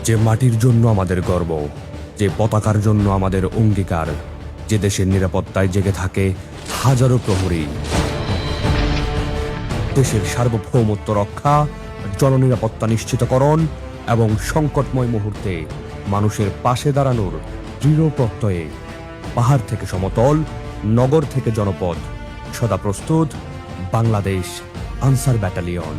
যে মাটির জন্য আমাদের গর্ব, যে পতাকার জন্য আমাদের অঙ্গীকার, যে দেশের নিরাপত্তায় জেগে থাকে হাজারো প্রহরী। দেশের সার্বভৌমত্ব রক্ষা, জননিরাপত্তা নিশ্চিতকরণ এবং সংকটময় মুহূর্তে মানুষের পাশে দাঁড়ানোর দৃঢ় প্রত্যয়ে পাহাড় থেকে সমতল, নগর থেকে জনপদ, সদা প্রস্তুত বাংলাদেশ আনসার ব্যাটালিয়ন।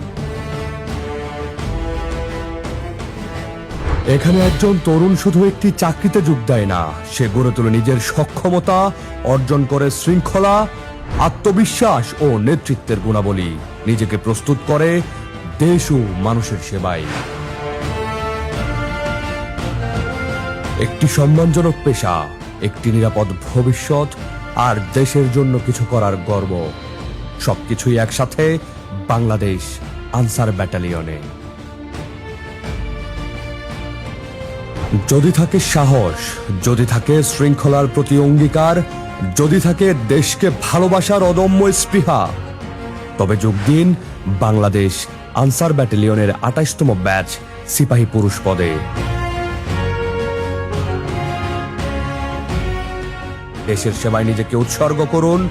এখানে একজন তরুণ শুধু একটি চাকরিতে যোগ দেয় না, সে গড়ে তোলে নিজের সক্ষমতা, অর্জন করে শৃঙ্খলা, আত্মবিশ্বাস ও নেতৃত্বের গুণাবলী, নিজেকে প্রস্তুত করে দেশ ও মানুষের সেবায়। একটি সম্মানজনক পেশা, একটি নিরাপদ ভবিষ্যৎ, আর দেশের জন্য কিছু করার গর্ব, সবকিছুই একসাথে বাংলাদেশ আনসার ব্যাটালিয়নে। যদি থাকে সাহস, যদি থাকে শৃঙ্খলার প্রতি অঙ্গীকার, যদি থাকে দেশকে ভালোবাসার অদম্য স্পৃহা, তবে যোগ দিন বাংলাদেশ আনসার ব্যাটালিয়নের ২৮তম ব্যাচ সিপাহী পুরুষ পদে। দেশের সেবায় নিজেকে উৎসর্গ করুন,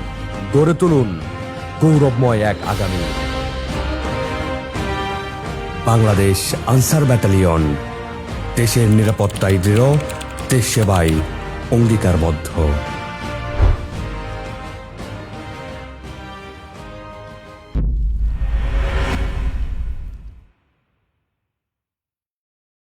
গড়ে তুলুন গৌরবময় এক আগামী। বাংলাদেশ আনসার ব্যাটালিয়ন, দেশের নিরাপত্তায় দৃঢ়, দেশ সেবায় অঙ্গীকারবদ্ধ।